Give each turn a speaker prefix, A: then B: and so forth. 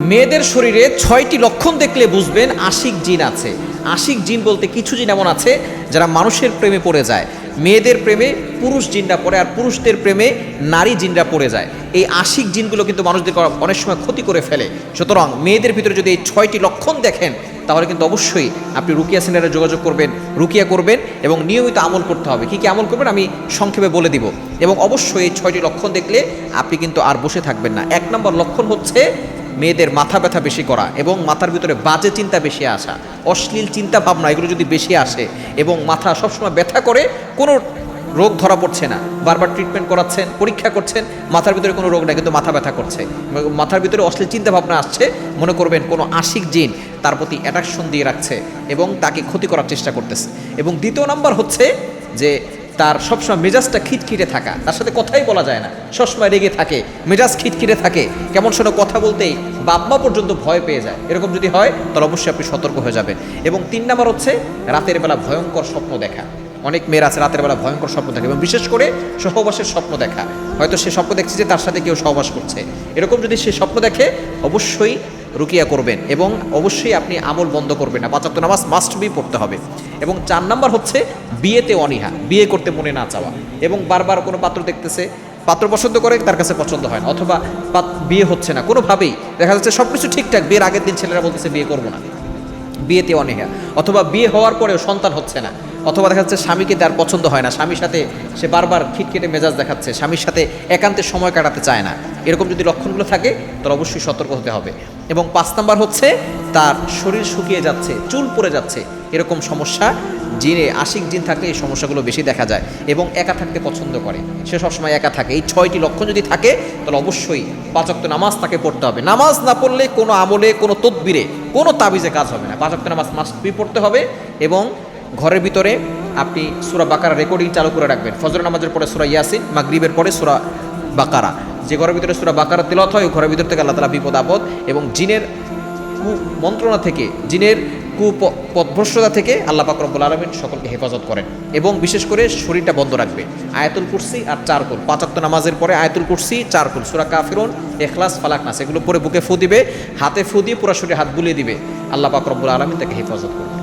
A: মেয়েদের শরীরে ৬টি লক্ষণ দেখলে বুঝবেন আশিক জিন আছে। আশিক জিন বলতে কিছু জিন এমন আছে যারা মানুষের প্রেমে পড়ে যায়। মেয়েদের প্রেমে পুরুষ জিনরা পড়ে, আর পুরুষদের প্রেমে নারী জিনরা পড়ে যায়। এই আশিক জিনগুলো কিন্তু মানুষদেরকে অনেক সময় ক্ষতি করে ফেলে। সুতরাং মেয়েদের ভিতরে যদি এই ৬টি লক্ষণ দেখেন, তাহলে কিন্তু অবশ্যই আপনি রুকিয়া সেন্টারে যোগাযোগ করবেন, রুকিয়া করবেন এবং নিয়মিত আমল করতে হবে। কী কী আমল করবেন আমি সংক্ষেপে বলে দিব। এবং অবশ্যই এই ৬টি লক্ষণ দেখলে আপনি কিন্তু আর বসে থাকবেন না। ১ নম্বর লক্ষণ হচ্ছে মেয়েদের মাথা ব্যথা বেশি করা এবং মাথার ভিতরে বাজে চিন্তা বেশি আসা, অশ্লীল চিন্তা ভাবনা এগুলো যদি বেশি আসে এবং মাথা সবসময় ব্যথা করে, কোনো রোগ ধরা পড়ছে না, বারবার ট্রিটমেন্ট করাচ্ছেন, পরীক্ষা করছেন, মাথার ভিতরে কোনো রোগ নেই কিন্তু মাথা ব্যথা করছে, মাথার ভিতরে অশ্লীল চিন্তা ভাবনা আসছে, মনে করবেন কোনো আশিক জিন তার প্রতি অ্যাট্রাকশন দিয়ে রাখছে এবং তাকে ক্ষতি করার চেষ্টা করতেছে। এবং দ্বিতীয় নাম্বার হচ্ছে যে তার সবসময় মেজাজটা খিটখিটে থাকা, তার সাথে কথাই বলা যায় না, সবসময় রেগে থাকে, মেজাজ খিটখিটে থাকে, কেমন শোনো কথা বলতেই বাপ মা পর্যন্ত ভয় পেয়ে যায়। এরকম যদি হয় তাহলে অবশ্যই আপনি সতর্ক হয়ে যাবেন। এবং ৩ নাম্বার হচ্ছে রাতের বেলা ভয়ঙ্কর স্বপ্ন দেখা। অনেক মেয়েরা আছে রাতের বেলা ভয়ঙ্কর স্বপ্ন দেখে এবং বিশেষ করে সহবাসের স্বপ্ন দেখা। হয়তো সে স্বপ্ন দেখছে যে তার সাথে কেউ সহবাস করছে, এরকম যদি সে স্বপ্ন দেখে অবশ্যই রুকিয়া করবেন এবং অবশ্যই আপনি আমল বন্ধ করবেন না, ৫ ওয়াক্ত নামাজ মাস্ট বি পড়তে হবে। এবং ৪ নাম্বার হচ্ছে বিয়েতে অনীহা, বিয়ে করতে মনে না চাওয়া এবং বারবার কোনো পাত্র দেখতেছে, পাত্র পছন্দ করে তার কাছে পছন্দ হয় না, অথবা বিয়ে হচ্ছে না কোনোভাবেই, দেখা যাচ্ছে সব কিছু ঠিকঠাক, বিয়ের আগের দিন ছেলেরা বলতেছে বিয়ে করবো না, বিয়েতে অনীহা, অথবা বিয়ে হওয়ার পরেও সন্তান হচ্ছে না, অথবা দেখা যাচ্ছে স্বামীকে তার পছন্দ হয় না, স্বামীর সাথে সে বারবার খিটখিটে মেজাজ দেখাচ্ছে, স্বামীর সাথে একান্তে সময় কাটাতে চায় না, এরকম যদি লক্ষণগুলো থাকে তাহলে অবশ্যই সতর্ক হতে হবে। এবং ৫ নাম্বার হচ্ছে তার শরীর শুকিয়ে যাচ্ছে, চুল পড়ে যাচ্ছে, এরকম সমস্যা জিনে আশিক জিন থাকলে এই সমস্যাগুলো বেশি দেখা যায়। এবং একা থাকতে পছন্দ করে, সে সবসময় একা থাকে। এই ৬টি লক্ষণ যদি থাকে তাহলে অবশ্যই ৫ ওয়াক্ত নামাজ তাকে পড়তে হবে। নামাজ না পড়লে কোনো আমলে, কোনো তদবিরে, কোনো তাবিজে কাজ হবে না। ৫ ওয়াক্ত নামাজ মাস্ট বি পড়তে হবে। এবং ঘরের ভিতরে আপনি সূরা বাকারা রেকর্ডিং চালু করে রাখবেন। ফজর নামাজের পরে সূরা ইয়াসিন, মাগরিবের পরে সূরা বাকারা। যে ঘরের ভিতরে সূরা বাকারা তিলাওয়াত হয়, ঘরের ভিতর থেকে আল্লাহ তাআলা বিপদ আপদ এবং জিনের মন্ত্রণা থেকে, জিনের পথভ্রষ্টতা থেকে আল্লাহ পাক রব্বুল আলামিন সকলকে হেফাজত করেন। এবং বিশেষ করে শরীরটা বন্ধ রাখবে। আয়াতুল কুরসি আর 4 কুল, ৫ ওয়াক্ত নামাজের পরে আয়াতুল কুরসি 4 কুল, সূরা কাফিরুন, ইখলাস, ফালাক, নাস এগুলো পরে বুকে ফু দিবে, হাতে ফু দিয়ে পুরো শরীরে হাত বুলিয়ে দিবে। আল্লাহ পাক রব্বুল আলামিন তাকে হেফাজত করবে।